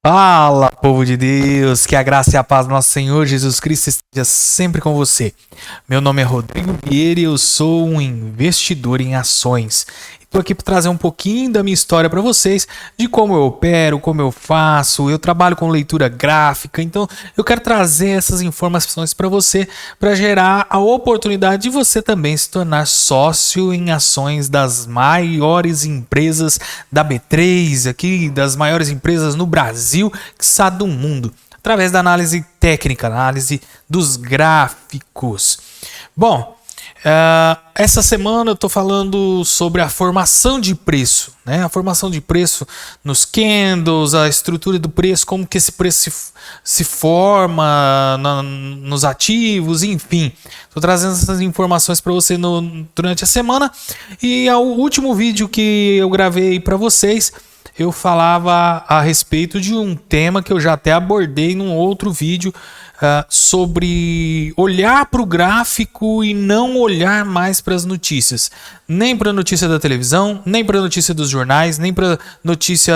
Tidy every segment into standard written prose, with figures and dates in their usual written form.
Fala, povo de Deus, que a graça e a paz do nosso Senhor Jesus Cristo esteja sempre com você. Meu nome é Rodrigo Vieira e eu sou um investidor em ações. Estou aqui para trazer um pouquinho da minha história para vocês, de como eu opero, como eu faço. Eu trabalho com leitura gráfica, então eu quero trazer essas informações para você, para gerar a oportunidade de você também se tornar sócio em ações das maiores empresas da B3, aqui das maiores empresas no Brasil, que está do mundo, através da análise técnica, análise dos gráficos. Bom, essa semana eu estou falando sobre a formação de preço, né? A formação de preço nos candles, a estrutura do preço, como que esse preço se forma nos ativos, enfim. Estou trazendo essas informações para você durante a semana. E o último vídeo que eu gravei para vocês, eu falava a respeito de um tema que eu já até abordei num outro vídeo, sobre olhar para o gráfico e não olhar mais para as notícias. Nem para a notícia da televisão, nem para a notícia dos jornais, nem para a notícia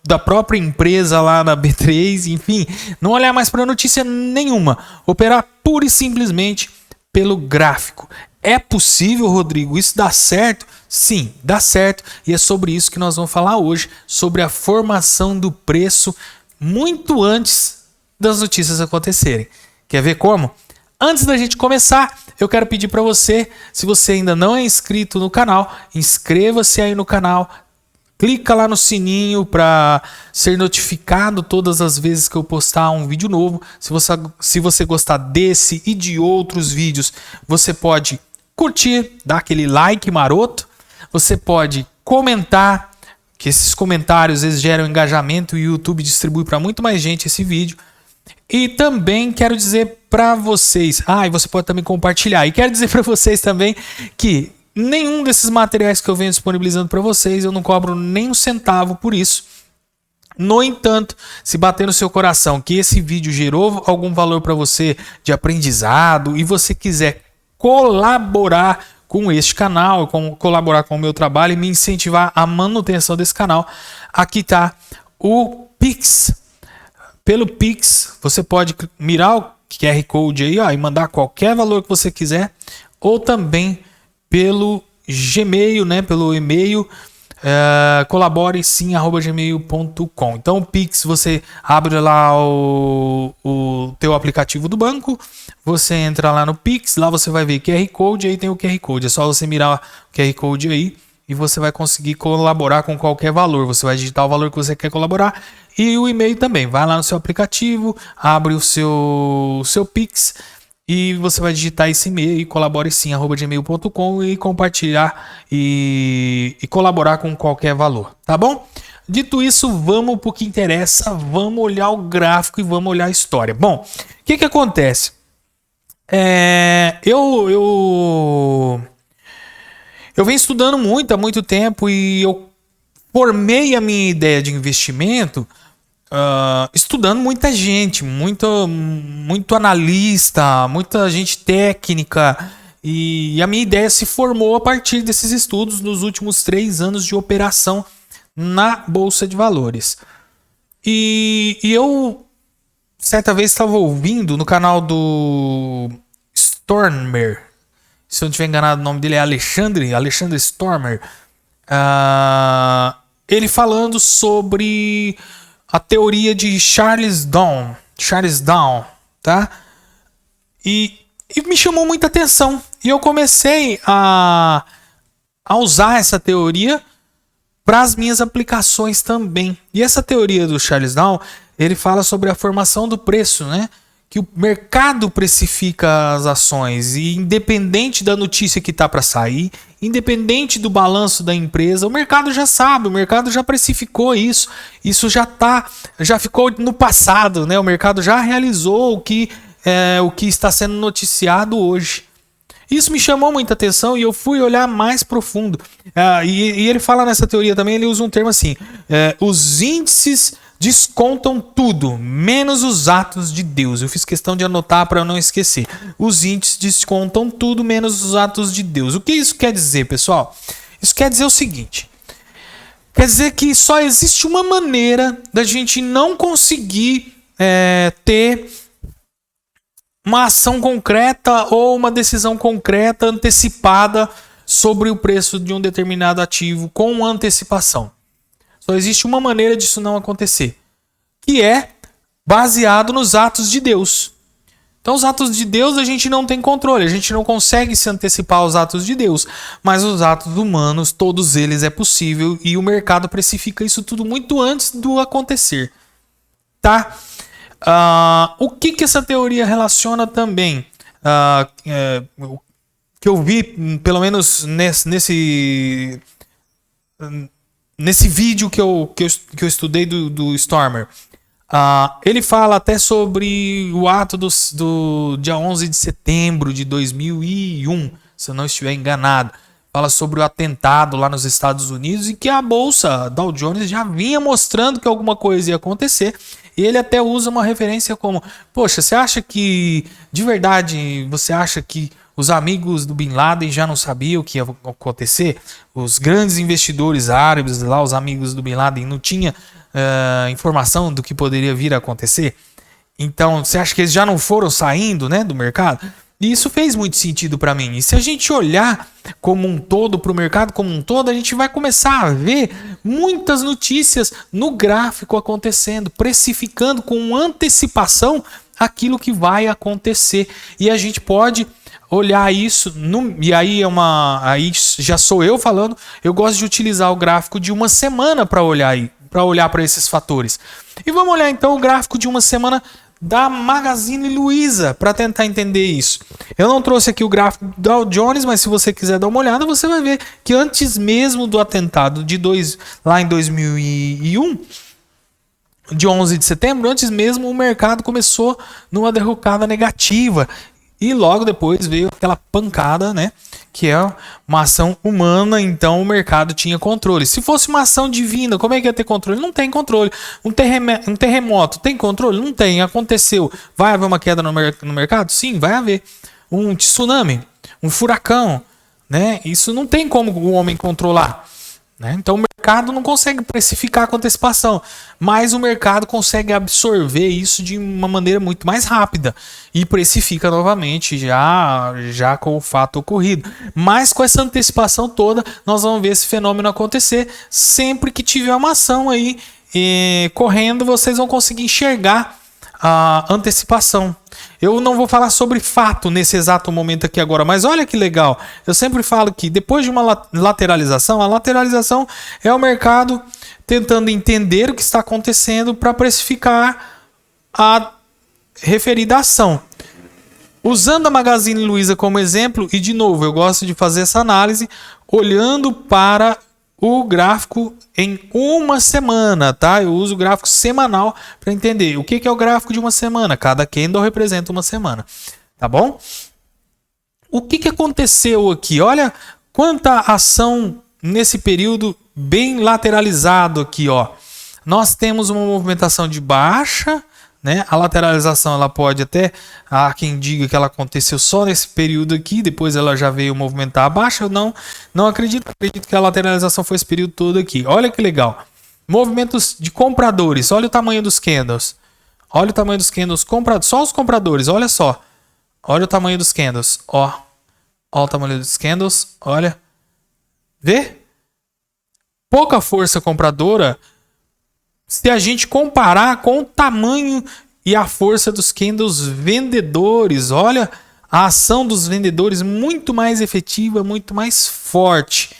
da própria empresa lá na B3, enfim. Não olhar mais para notícia nenhuma. Operar pura e simplesmente pelo gráfico. É possível, Rodrigo? Isso dá certo? Sim, dá certo. E é sobre isso que nós vamos falar hoje, sobre a formação do preço muito antes das notícias acontecerem. Quer ver como? Antes da gente começar, eu quero pedir para você, se você ainda não é inscrito no canal, inscreva-se aí no canal, clica lá no sininho para ser notificado todas as vezes que eu postar um vídeo novo. Se você gostar desse e de outros vídeos, você pode curtir, dar aquele like maroto, você pode comentar, que esses comentários eles geram engajamento e o YouTube distribui para muito mais gente esse vídeo. E também quero dizer para vocês, e você pode também compartilhar, e quero dizer para vocês também que nenhum desses materiais que eu venho disponibilizando para vocês, eu não cobro nem um centavo por isso. No entanto, se bater no seu coração que esse vídeo gerou algum valor para você de aprendizado e você quiser colaborar com este canal, colaborar com o meu trabalho e me incentivar a manutenção desse canal, aqui está o Pix. Pelo Pix, você pode mirar o QR Code aí, e mandar qualquer valor que você quiser, ou também pelo Gmail, né? Pelo e-mail, colaboresim@gmail.com. Então o Pix, você abre lá o teu aplicativo do banco, você entra lá no Pix, lá você vai ver QR Code, aí tem o QR Code, é só você mirar o QR Code aí e você vai conseguir colaborar com qualquer valor. Você vai digitar o valor que você quer colaborar e o e-mail também. Vai lá no seu aplicativo, abre o seu Pix e você vai digitar esse e-mail e colaboresim@gmail.com e compartilhar e colaborar com qualquer valor, tá bom? Dito isso, vamos para o que interessa, vamos olhar o gráfico e vamos olhar a história. Bom, o que acontece? Eu venho estudando há muito tempo e eu formei a minha ideia de investimento estudando muita gente, muito analista, muita gente técnica. E a minha ideia se formou a partir desses estudos nos últimos 3 anos de operação na Bolsa de Valores. E eu, certa vez, estava ouvindo no canal do Stormer. Se eu não estiver enganado, o nome dele é Alexandre Stormer. Ele falando sobre a teoria de Charles Down, tá? E me chamou muita atenção. E eu comecei a usar essa teoria para as minhas aplicações também. E essa teoria do Charles Down, ele fala sobre a formação do preço, né? Que o mercado precifica as ações e independente da notícia que está para sair, independente do balanço da empresa, o mercado já sabe, o mercado já precificou isso já ficou no passado, né? O mercado já realizou o que está sendo noticiado hoje. Isso me chamou muita atenção e eu fui olhar mais profundo. E ele fala nessa teoria também, ele usa um termo assim, os índices descontam tudo, menos os atos de Deus. Eu fiz questão de anotar para não esquecer. Os índices descontam tudo, menos os atos de Deus. O que isso quer dizer, pessoal? Isso quer dizer o seguinte. Quer dizer que só existe uma maneira da gente não conseguir ter uma ação concreta ou uma decisão concreta antecipada sobre o preço de um determinado ativo com antecipação. Só existe uma maneira disso não acontecer, que é baseado nos atos de Deus. Então, os atos de Deus a gente não tem controle, a gente não consegue se antecipar aos atos de Deus, mas os atos humanos, todos eles é possível e o mercado precifica isso tudo muito antes do acontecer. Tá? O que essa teoria relaciona também? Que eu vi, pelo menos nesse vídeo que eu estudei do Stormer. Ele fala até sobre o ato do dia 11 de setembro de 2001, se eu não estiver enganado. Fala sobre o atentado lá nos Estados Unidos e que a bolsa Dow Jones já vinha mostrando que alguma coisa ia acontecer. E ele até usa uma referência como: poxa, você acha que, de verdade, você acha que os amigos do Bin Laden já não sabiam o que ia acontecer? Os grandes investidores árabes lá, os amigos do Bin Laden, não tinham informação do que poderia vir a acontecer? Então, você acha que eles já não foram saindo, né, do mercado? E isso fez muito sentido para mim. E se a gente olhar como um todo, para o mercado como um todo, a gente vai começar a ver muitas notícias no gráfico acontecendo, precificando com antecipação aquilo que vai acontecer. E a gente pode olhar isso, e aí aí já sou eu falando, eu gosto de utilizar o gráfico de uma semana para olhar para esses fatores. E vamos olhar então o gráfico de uma semana da Magazine Luiza para tentar entender isso. Eu não trouxe aqui o gráfico do Dow Jones, mas se você quiser dar uma olhada, você vai ver que antes mesmo do atentado lá em 2001, de 11 de setembro, antes mesmo o mercado começou numa derrocada negativa. E logo depois veio aquela pancada, né? Que é uma ação humana, então o mercado tinha controle. Se fosse uma ação divina, como é que ia ter controle? Não tem controle. Um terremoto tem controle? Não tem. Aconteceu. Vai haver uma queda no mercado? Sim, vai haver. Um tsunami, um furacão, né? Isso não tem como o homem controlar. Né? Então o mercado não consegue precificar com antecipação, mas o mercado consegue absorver isso de uma maneira muito mais rápida e precifica novamente já com o fato ocorrido. Mas com essa antecipação toda, nós vamos ver esse fenômeno acontecer. Sempre que tiver uma ação aí correndo, vocês vão conseguir enxergar a antecipação. Eu não vou falar sobre fato nesse exato momento aqui agora, mas olha que legal. Eu sempre falo que depois de uma lateralização, a lateralização é o mercado tentando entender o que está acontecendo para precificar a referida ação. Usando a Magazine Luiza como exemplo, e de novo, eu gosto de fazer essa análise olhando para o gráfico em uma semana, tá? Eu uso o gráfico semanal para entender o que é o gráfico de uma semana. Cada candle representa uma semana, tá bom? O que aconteceu aqui? Olha quanta ação nesse período bem lateralizado aqui, ó. Nós temos uma movimentação de baixa, né? A lateralização ela pode até, há quem diga que ela aconteceu só nesse período aqui, depois ela já veio movimentar a baixa. Eu não acredito que a lateralização foi esse período todo aqui. Olha que legal. Movimentos de compradores, olha o tamanho dos candles. Olha o tamanho dos candles comprados, só os compradores, olha só. Olha o tamanho dos candles, ó. Olha o tamanho dos candles, olha. Vê? Pouca força compradora se a gente comparar com o tamanho e a força dos candles vendedores. Olha a ação dos vendedores muito mais efetiva, muito mais forte.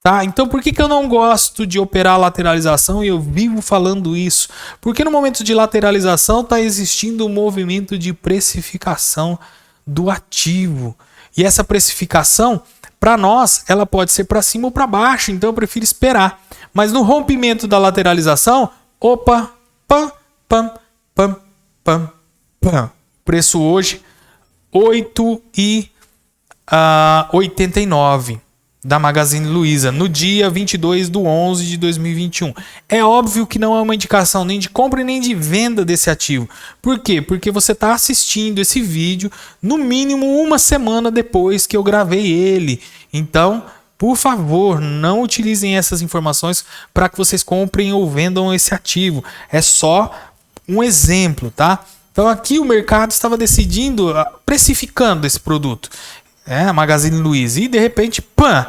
Tá? Então por que eu não gosto de operar lateralização e eu vivo falando isso? Porque no momento de lateralização está existindo um movimento de precificação do ativo. E essa precificação, para nós, ela pode ser para cima ou para baixo. Então eu prefiro esperar. Mas no rompimento da lateralização, opa, pam, pam, pam, pam, pam. Preço hoje, 8,89 da Magazine Luiza, no dia 22/11 de 2021. É óbvio que não é uma indicação nem de compra nem de venda desse ativo. Por quê? Porque você está assistindo esse vídeo no mínimo uma semana depois que eu gravei ele. Então, por favor, não utilizem essas informações para que vocês comprem ou vendam esse ativo. É só um exemplo, tá? Então aqui o mercado estava decidindo, precificando esse produto, a Magazine Luiza, e de repente, pã,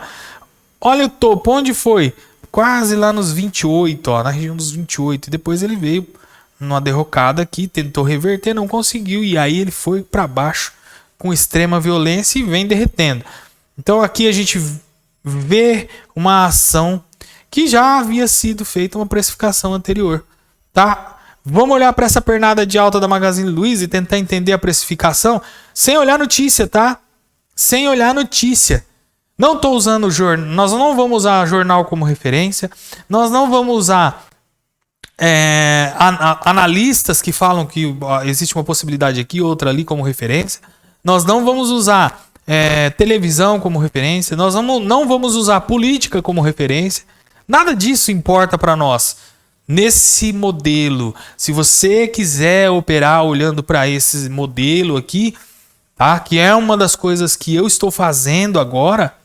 olha o topo, onde foi? Quase lá nos 28, ó, na região dos 28, e depois ele veio numa derrocada aqui, tentou reverter, não conseguiu, e aí ele foi para baixo com extrema violência e vem derretendo. Então aqui a gente vê uma ação que já havia sido feita uma precificação anterior, tá? Vamos olhar para essa pernada de alta da Magazine Luiza e tentar entender a precificação sem olhar notícia, tá? Sem olhar notícia. Não estou usando o jornal, nós não vamos usar jornal como referência, nós não vamos usar analistas que falam que existe uma possibilidade aqui, outra ali como referência. Nós não vamos usar televisão como referência, nós não vamos usar política como referência. Nada disso importa para nós. Nesse modelo, se você quiser operar olhando para esse modelo aqui, tá? Que é uma das coisas que eu estou fazendo agora,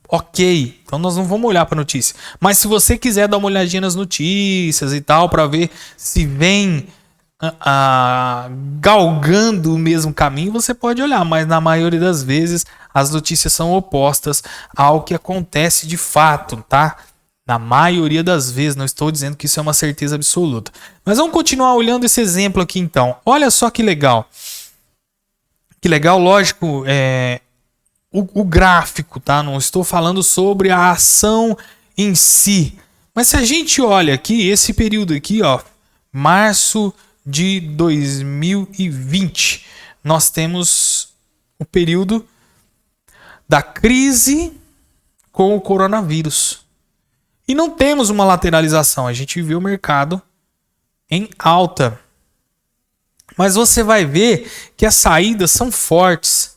ok. Então nós não vamos olhar para notícia. Mas se você quiser dar uma olhadinha nas notícias e tal, para ver se vem galgando o mesmo caminho, você pode olhar. Mas na maioria das vezes as notícias são opostas ao que acontece de fato, tá? Na maioria das vezes, não estou dizendo que isso é uma certeza absoluta. Mas vamos continuar olhando esse exemplo aqui então. Olha só que legal. Que legal, lógico, o gráfico, tá? Não estou falando sobre a ação em si. Mas se a gente olha aqui, esse período aqui, ó, março de 2020, nós temos o período da crise com o coronavírus. E não temos uma lateralização, a gente viu o mercado em alta. Mas você vai ver que as saídas são fortes,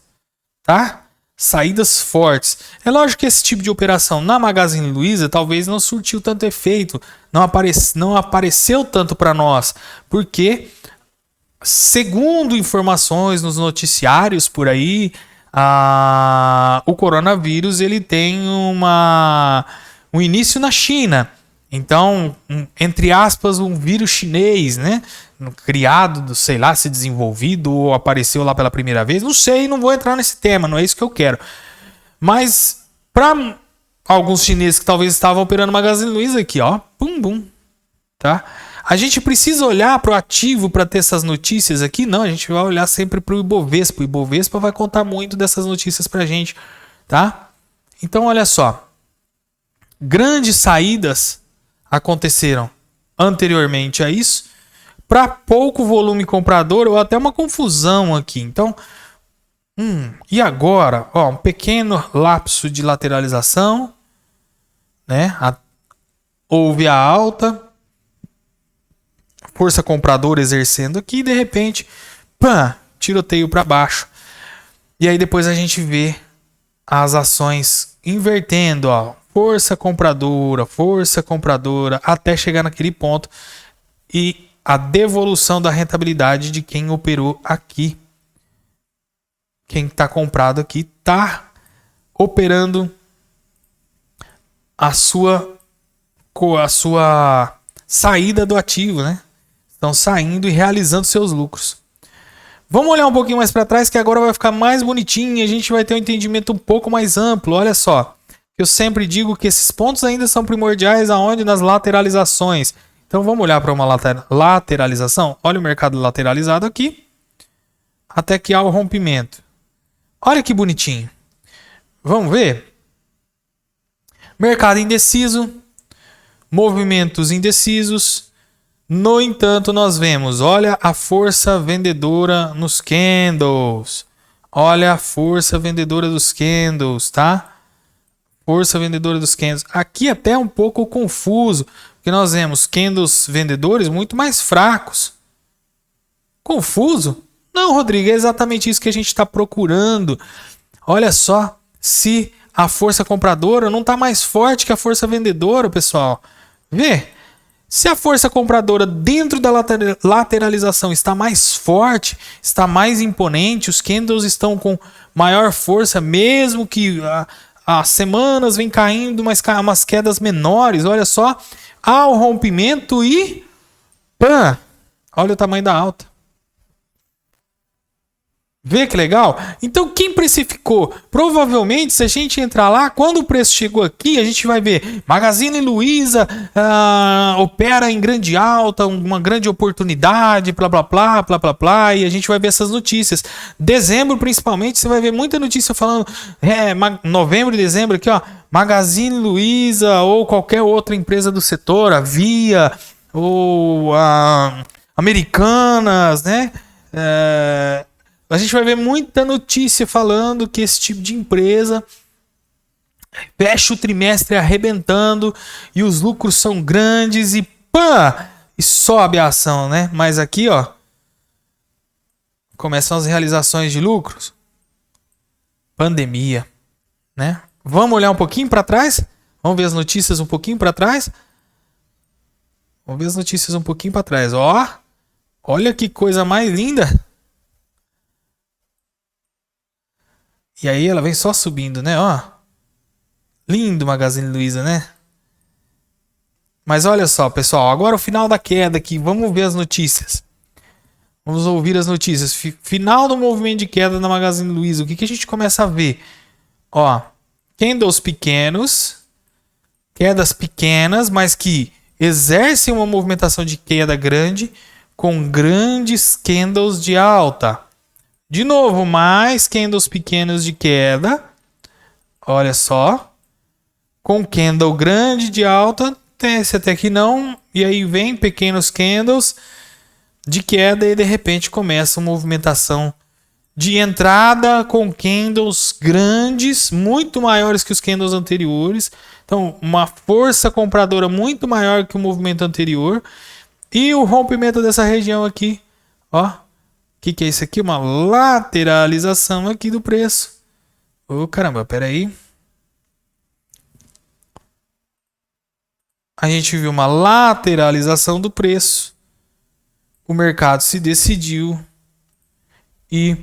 tá? Saídas fortes. É lógico que esse tipo de operação na Magazine Luiza talvez não surtiu tanto efeito, não apareceu tanto para nós, porque, segundo informações nos noticiários por aí, o coronavírus ele tem um início na China. Então, entre aspas, um vírus chinês, né? Criado, sei lá, se desenvolvido ou apareceu lá pela primeira vez. Não sei, não vou entrar nesse tema, não é isso que eu quero. Mas, para alguns chineses que talvez estavam operando Magazine Luiza aqui, ó, pum, bum, tá? A gente precisa olhar para o ativo para ter essas notícias aqui? Não, a gente vai olhar sempre para o Ibovespa. O Ibovespa vai contar muito dessas notícias para a gente, tá? Então, olha só. Grandes saídas aconteceram anteriormente a isso, para pouco volume comprador ou até uma confusão aqui. Então, e agora? Ó, um pequeno lapso de lateralização, né? Houve a alta, força compradora exercendo aqui, e de repente, tiroteio para baixo. E aí depois a gente vê as ações invertendo, ó. Força compradora, até chegar naquele ponto e a devolução da rentabilidade de quem operou aqui. Quem está comprado aqui está operando a sua saída do ativo, né? Estão saindo e realizando seus lucros. Vamos olhar um pouquinho mais para trás que agora vai ficar mais bonitinho e a gente vai ter um entendimento um pouco mais amplo. Olha só. Eu sempre digo que esses pontos ainda são primordiais aonde? Nas lateralizações. Então vamos olhar para uma lateralização. Olha o mercado lateralizado aqui. Até que há o rompimento. Olha que bonitinho. Vamos ver? Mercado indeciso. Movimentos indecisos. No entanto, nós vemos, olha a força vendedora nos candles. Olha a força vendedora dos candles, tá? Força vendedora dos candles. Aqui até é um pouco confuso, porque nós vemos candles vendedores muito mais fracos. Confuso? Não, Rodrigo, é exatamente isso que a gente está procurando. Olha só, se a força compradora não está mais forte que a força vendedora, pessoal. Vê? Se a força compradora dentro da lateralização está mais forte, está mais imponente, os candles estão com maior força, mesmo que há semanas vem caindo, mas umas quedas menores. Olha só. Há o rompimento e... pã! Olha o tamanho da alta. Vê que legal? Então, quem precificou? Provavelmente, se a gente entrar lá, quando o preço chegou aqui, a gente vai ver Magazine Luiza opera em grande alta, uma grande oportunidade, blá, blá, blá, blá, blá, blá, e a gente vai ver essas notícias. Dezembro, principalmente, você vai ver muita notícia falando, novembro e dezembro aqui, ó, Magazine Luiza ou qualquer outra empresa do setor, a Via, ou a Americanas, né? A gente vai ver muita notícia falando que esse tipo de empresa fecha o trimestre arrebentando e os lucros são grandes e pã! E sobe a ação, né? Mas aqui, ó, começam as realizações de lucros. Pandemia, né? Vamos olhar um pouquinho para trás? Vamos ver as notícias um pouquinho para trás? Vamos ver as notícias um pouquinho para trás. Ó, olha que coisa mais linda. E aí ela vem só subindo, né? Ó. Lindo Magazine Luiza, né? Mas olha só, pessoal. Agora o final da queda aqui. Vamos ver as notícias. Vamos ouvir as notícias. Final do movimento de queda da Magazine Luiza. O que a gente começa a ver? Ó. Candles pequenos. Quedas pequenas, mas que exercem uma movimentação de queda grande com grandes candles de alta. De novo, mais candles pequenos de queda. Olha só. Com candle grande de alta. Esse até que não. E aí vem pequenos candles de queda. E de repente começa uma movimentação de entrada com candles grandes. Muito maiores que os candles anteriores. Então, uma força compradora muito maior que o movimento anterior. E o rompimento dessa região aqui. Ó. O que é isso aqui? Uma lateralização aqui do preço. Ô, caramba, peraí. A gente viu uma lateralização do preço. O mercado se decidiu. E...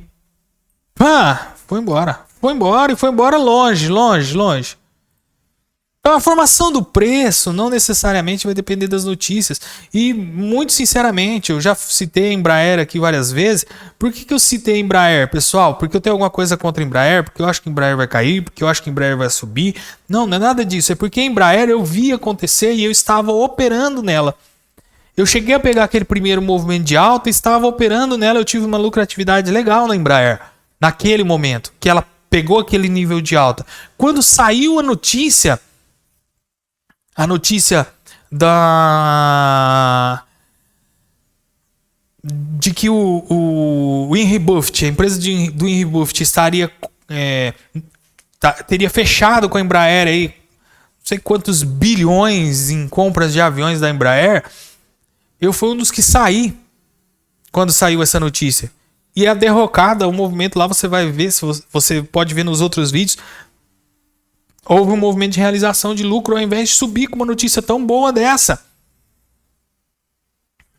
pá! Foi embora. Foi embora e foi embora longe, longe, longe. Então a formação do preço não necessariamente vai depender das notícias. E muito sinceramente, eu já citei a Embraer aqui várias vezes. Por que eu citei a Embraer, pessoal? Porque eu tenho alguma coisa contra a Embraer? Porque eu acho que a Embraer vai cair? Porque eu acho que a Embraer vai subir? Não, não é nada disso. É porque a Embraer eu vi acontecer e eu estava operando nela. Eu cheguei a pegar aquele primeiro movimento de alta e estava operando nela. Eu tive uma lucratividade legal na Embraer. Naquele momento, que ela pegou aquele nível de alta. Quando saiu a notícia de que o Henry Buffett, a empresa do Henry Buffett teria fechado com a Embraer aí, não sei quantos bilhões em compras de aviões da Embraer, eu fui um dos que saí quando saiu essa notícia. E a derrocada, o movimento lá, você vai ver, você pode ver nos outros vídeos, houve um movimento de realização de lucro ao invés de subir com uma notícia tão boa dessa.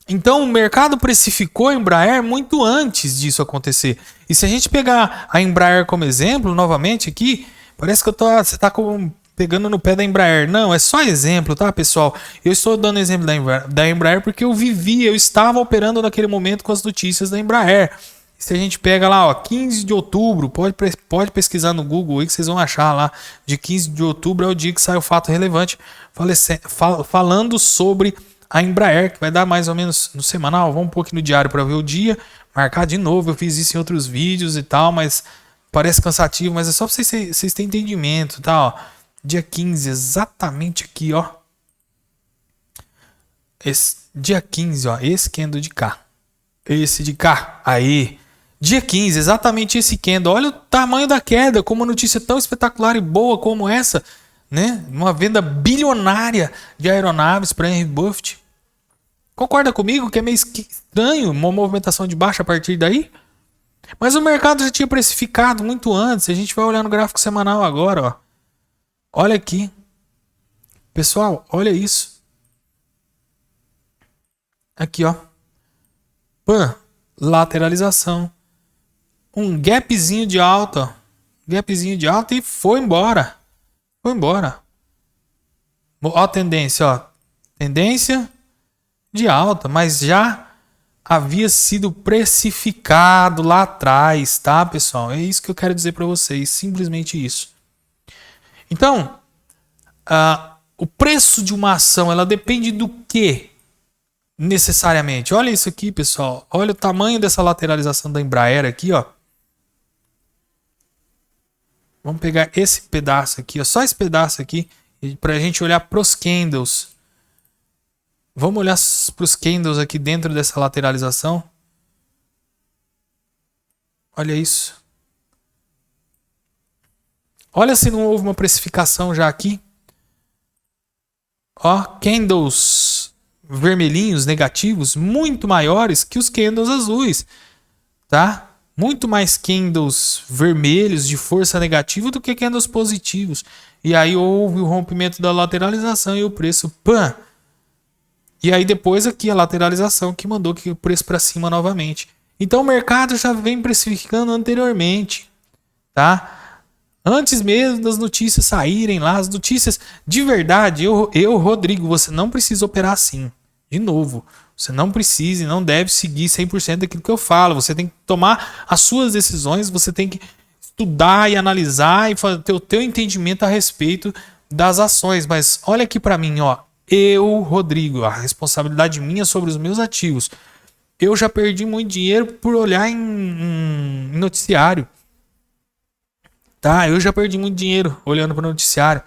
Então o mercado precificou a Embraer muito antes disso acontecer. E se a gente pegar a Embraer como exemplo, novamente aqui, parece que você está pegando no pé da Embraer. Não, é só exemplo, tá, pessoal? Eu estou dando exemplo da Embraer porque eu estava operando naquele momento com as notícias da Embraer. Se a gente pega lá, ó, 15 de outubro, pode pesquisar no Google aí que vocês vão achar lá. De 15 de outubro é o dia que sai o fato relevante falando sobre a Embraer, que vai dar mais ou menos no semanal. Vamos um pouco no diário para ver o dia. Marcar de novo, eu fiz isso em outros vídeos e tal, mas parece cansativo, mas é só para vocês terem entendimento, tá? Ó. Dia 15, exatamente aqui, ó. Dia 15, ó, esse candle de cá. Esse de cá, aí. Dia 15, exatamente esse candle. Olha o tamanho da queda, com uma notícia tão espetacular e boa como essa, né? Uma venda bilionária de aeronaves para Henry Buffett. Concorda comigo que é meio estranho uma movimentação de baixa a partir daí? Mas o mercado já tinha precificado muito antes. A gente vai olhar no gráfico semanal agora, ó. Olha aqui. Pessoal, olha isso. Aqui, ó. Pã, lateralização. Um gapzinho de alta. Gapzinho de alta e foi embora. Foi embora. Ó a tendência, ó. Tendência de alta, mas já havia sido precificado lá atrás, tá, pessoal? É isso que eu quero dizer para vocês, simplesmente isso. Então, o preço de uma ação, ela depende do quê? Necessariamente. Olha isso aqui, pessoal. Olha o tamanho dessa lateralização da Embraer aqui, ó. Vamos pegar esse pedaço aqui, ó, só esse pedaço aqui, para a gente olhar para os candles. Vamos olhar para os candles aqui dentro dessa lateralização. Olha isso. Olha se não houve uma precificação já aqui. Ó, candles vermelhinhos, negativos, muito maiores que os candles azuis, tá? Muito mais candles vermelhos de força negativa do que candles positivos. E aí houve o rompimento da lateralização e o preço, pã! E aí depois aqui a lateralização que mandou o preço para cima novamente. Então o mercado já vem precificando anteriormente, tá? Antes mesmo das notícias saírem lá, as notícias de verdade, Rodrigo, você não precisa operar assim. De novo, você não precisa e não deve seguir 100% daquilo que eu falo. Você tem que tomar as suas decisões, você tem que estudar e analisar e ter o teu entendimento a respeito das ações. Mas olha aqui para mim, ó. Rodrigo, a responsabilidade minha sobre os meus ativos. Eu já perdi muito dinheiro por olhar em noticiário. Tá? Eu já perdi muito dinheiro olhando para o noticiário.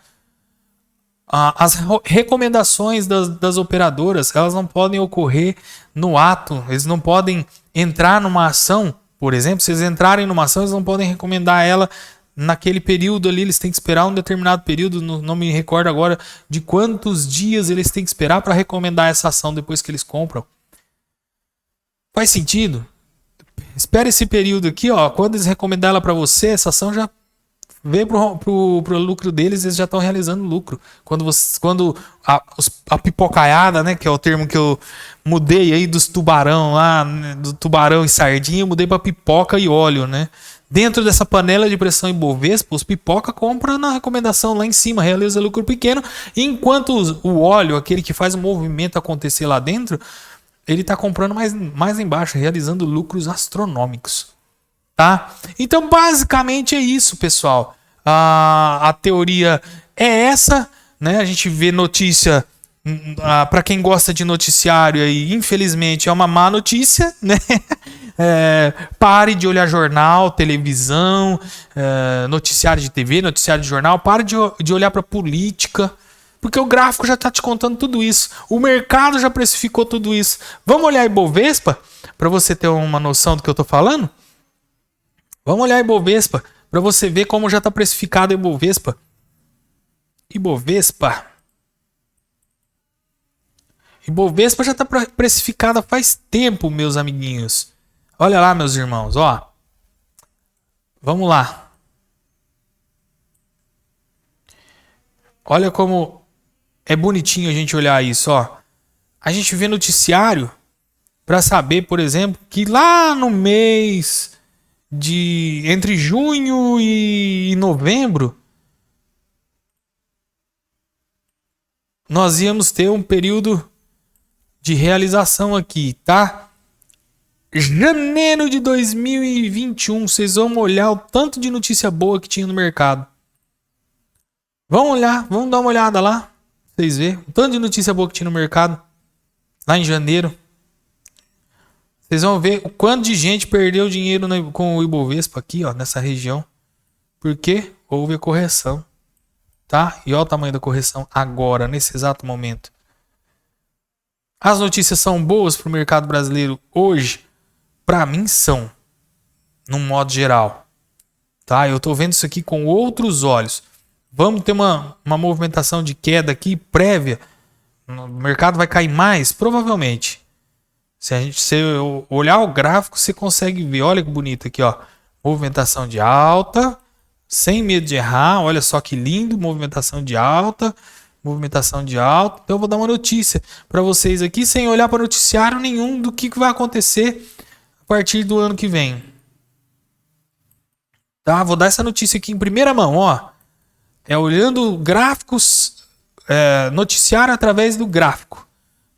As recomendações das operadoras, elas não podem ocorrer no ato. Eles não podem entrar numa ação, por exemplo. Se eles entrarem numa ação, eles não podem recomendar ela naquele período ali. Eles têm que esperar um determinado período. Não me recordo agora de quantos dias eles têm que esperar para recomendar essa ação depois que eles compram. Faz sentido? Espera esse período aqui, ó. Quando eles recomendar ela para você, essa ação já vem pro lucro deles, eles já estão realizando lucro. Quando a pipocaiada, né, que é o termo que eu mudei aí dos tubarão lá, né, do tubarão e sardinha, eu mudei para pipoca e óleo, né? Dentro dessa panela de pressão Ibovespa, os pipoca compram na recomendação lá em cima, realiza lucro pequeno, enquanto o óleo, aquele que faz o movimento acontecer lá dentro, ele está comprando mais embaixo, realizando lucros astronômicos. Tá? Então, basicamente é isso, pessoal. A teoria é essa, né? A gente vê notícia, para quem gosta de noticiário aí, infelizmente é uma má notícia, né? Pare de olhar jornal, televisão, noticiário de TV, noticiário de jornal. Pare de olhar para política, porque o gráfico já está te contando tudo isso. O mercado já precificou tudo isso. Vamos olhar Ibovespa para você ter uma noção do que eu estou falando? Vamos olhar Ibovespa para você ver como já está precificado Ibovespa. Ibovespa já está precificada faz tempo, meus amiguinhos. Olha lá, meus irmãos, ó. Vamos lá. Olha como é bonitinho a gente olhar isso, ó. A gente vê noticiário para saber, por exemplo, que lá no mês entre junho e novembro, nós íamos ter um período de realização aqui, tá? Janeiro de 2021, vocês vão olhar o tanto de notícia boa que tinha no mercado. Vamos olhar, vamos dar uma olhada lá, vocês verem o tanto de notícia boa que tinha no mercado lá em janeiro. Vocês vão ver o quanto de gente perdeu dinheiro com o Ibovespa aqui, ó, nessa região. Porque houve a correção, tá? E olha o tamanho da correção agora, nesse exato momento. As notícias são boas para o mercado brasileiro hoje? Para mim são, num modo geral. Tá? Eu tô vendo isso aqui com outros olhos. Vamos ter uma movimentação de queda aqui prévia. O mercado vai cair mais? Provavelmente. Se olhar o gráfico, você consegue ver. Olha que bonito aqui, ó. Movimentação de alta, sem medo de errar. Olha só que lindo, movimentação de alta, movimentação de alta. Então eu vou dar uma notícia para vocês aqui, sem olhar para noticiário nenhum do que vai acontecer a partir do ano que vem. Tá? Vou dar essa notícia aqui em primeira mão, ó. É olhando gráficos, noticiário através do gráfico.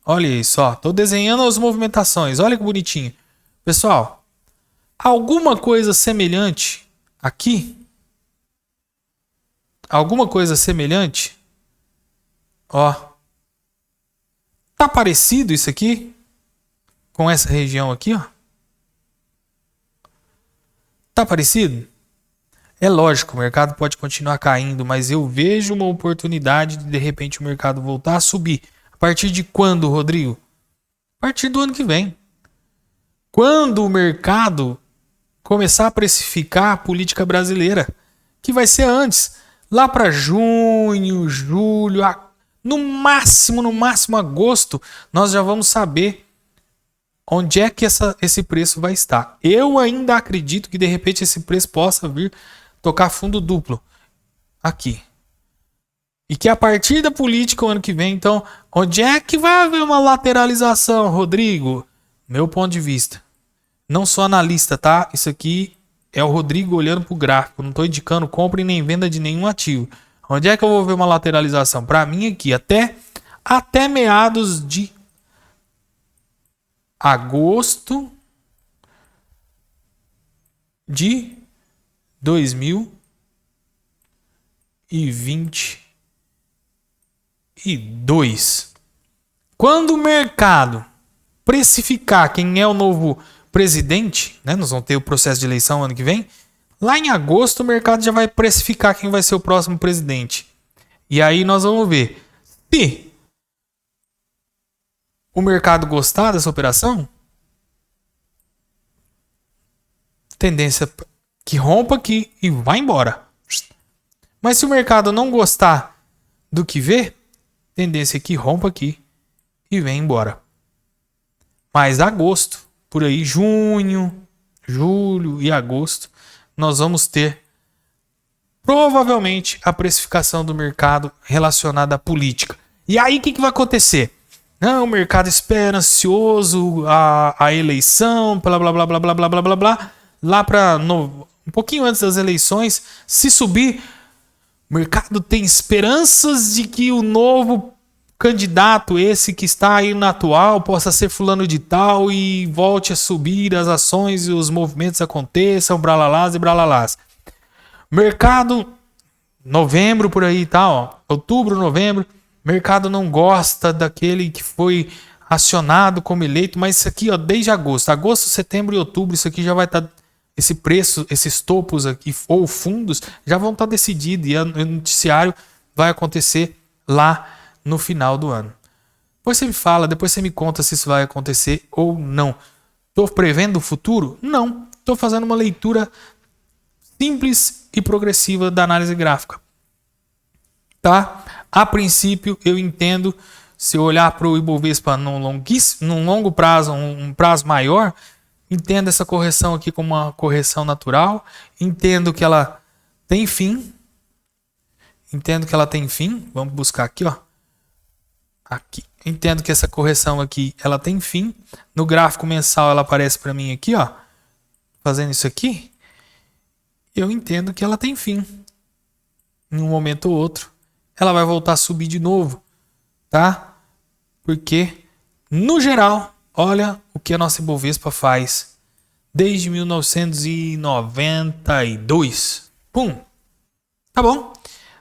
Olha isso, ó. Tô desenhando as movimentações. Olha que bonitinho. Pessoal, alguma coisa semelhante aqui? Alguma coisa semelhante? Ó. Tá parecido isso aqui? Com essa região aqui, ó? Tá parecido? É lógico, o mercado pode continuar caindo, mas eu vejo uma oportunidade de repente o mercado voltar a subir. A partir de quando, Rodrigo? A partir do ano que vem. Quando o mercado começar a precificar a política brasileira, que vai ser antes, lá para junho, julho, no máximo agosto, nós já vamos saber onde é que esse preço vai estar. Eu ainda acredito que de repente esse preço possa vir tocar fundo duplo aqui. E que a partir da política o ano que vem, então, onde é que vai haver uma lateralização, Rodrigo? Meu ponto de vista. Não sou analista, tá? Isso aqui é o Rodrigo olhando pro gráfico. Não estou indicando compra e nem venda de nenhum ativo. Onde é que eu vou ver uma lateralização? Para mim aqui, até meados de agosto de 2022. Quando o mercado precificar quem é o novo presidente, né? Nós vamos ter o processo de eleição ano que vem. Lá em agosto o mercado já vai precificar quem vai ser o próximo presidente. E aí nós vamos ver se o mercado gostar dessa operação, tendência que rompa aqui e vai embora. Mas se o mercado não gostar do que vê, tendência que rompa aqui e vem embora. Mas agosto, por aí, junho, julho e agosto, nós vamos ter provavelmente a precificação do mercado relacionada à política. E aí o que vai acontecer? Não, o mercado espera ansioso a eleição, blá blá blá blá blá blá blá blá blá. Lá para um pouquinho antes das eleições, se subir, o mercado tem esperanças de que o novo candidato, esse que está aí no atual, possa ser fulano de tal e volte a subir as ações e os movimentos aconteçam, bralalás e bralalás. Mercado, novembro por aí e tal, outubro, novembro, mercado não gosta daquele que foi acionado como eleito, mas isso aqui, ó, desde agosto, setembro e outubro, isso aqui já vai estar, esse preço, esses topos aqui ou fundos já vão estar decididos e o noticiário vai acontecer lá no final do ano. Depois você me fala, depois você me conta se isso vai acontecer ou não. Estou prevendo o futuro? Não. Estou fazendo uma leitura simples e progressiva da análise gráfica. Tá? A princípio, eu entendo, se eu olhar para o Ibovespa num longo prazo, um prazo maior, entendo essa correção aqui como uma correção natural, entendo que ela tem fim. Vamos buscar aqui, ó. Aqui. Entendo que essa correção aqui, ela tem fim. No gráfico mensal ela aparece para mim aqui, ó, fazendo isso aqui. Eu entendo que ela tem fim. Em um momento ou outro, ela vai voltar a subir de novo, tá? Porque, no geral, olha o que a nossa Ibovespa faz desde 1992. Pum! Tá bom?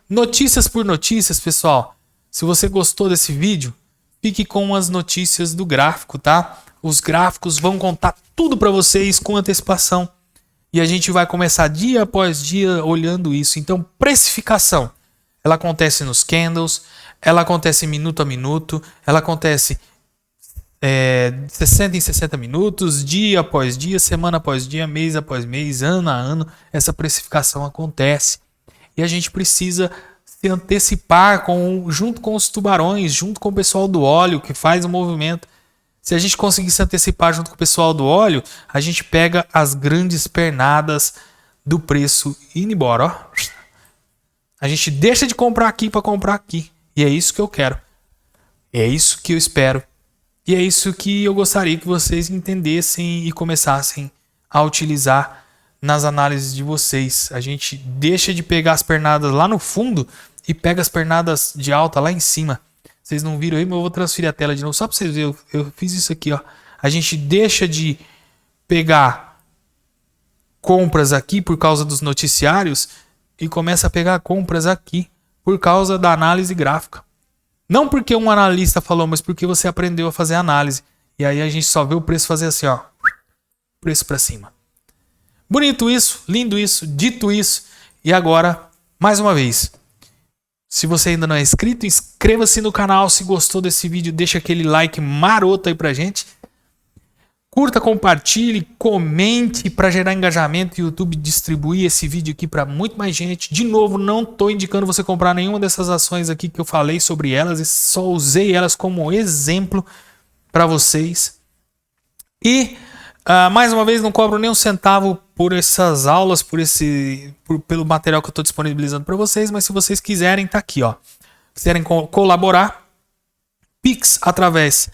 Notícias por notícias, pessoal. Se você gostou desse vídeo, fique com as notícias do gráfico, tá? Os gráficos vão contar tudo para vocês com antecipação. E a gente vai começar dia após dia olhando isso. Então, precificação. Ela acontece nos candles, ela acontece minuto a minuto, ela acontece 60 em 60 minutos, dia após dia, semana após dia, mês após mês, ano a ano. Essa precificação acontece. E a gente precisa se antecipar junto com os tubarões, junto com o pessoal do óleo que faz o movimento. Se a gente conseguir se antecipar junto com o pessoal do óleo, a gente pega as grandes pernadas do preço indo embora. Ó. A gente deixa de comprar aqui para comprar aqui. E é isso que eu quero. É isso que eu espero. E é isso que eu gostaria que vocês entendessem e começassem a utilizar nas análises de vocês. A gente deixa de pegar as pernadas lá no fundo e pega as pernadas de alta lá em cima. Vocês não viram aí, mas eu vou transferir a tela de novo só para vocês verem. Eu fiz isso aqui, ó. A gente deixa de pegar compras aqui por causa dos noticiários e começa a pegar compras aqui por causa da análise gráfica. Não porque um analista falou, mas porque você aprendeu a fazer análise. E aí a gente só vê o preço fazer assim, ó. Preço para cima. Bonito isso, lindo isso, dito isso. E agora, mais uma vez, se você ainda não é inscrito, inscreva-se no canal. Se gostou desse vídeo, deixa aquele like maroto aí pra gente. Curta, compartilhe, comente para gerar engajamento e o YouTube distribuir esse vídeo aqui para muito mais gente. De novo, não estou indicando você comprar nenhuma dessas ações aqui que eu falei sobre elas. Só usei elas como exemplo para vocês. E, mais uma vez, não cobro nem um centavo por essas aulas, pelo material que eu estou disponibilizando para vocês. Mas se vocês quiserem, tá aqui, ó. Se quiserem colaborar, Pix através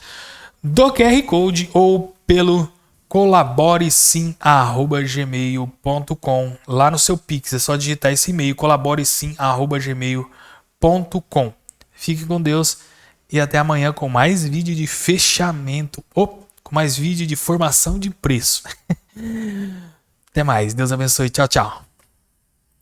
do QR Code ou pelo colaboresim@gmail.com. Lá no seu Pix, é só digitar esse e-mail, colaboresim@gmail.com. Fique com Deus e até amanhã com mais vídeo de fechamento, com mais vídeo de formação de preço. Até mais, Deus abençoe, tchau, tchau.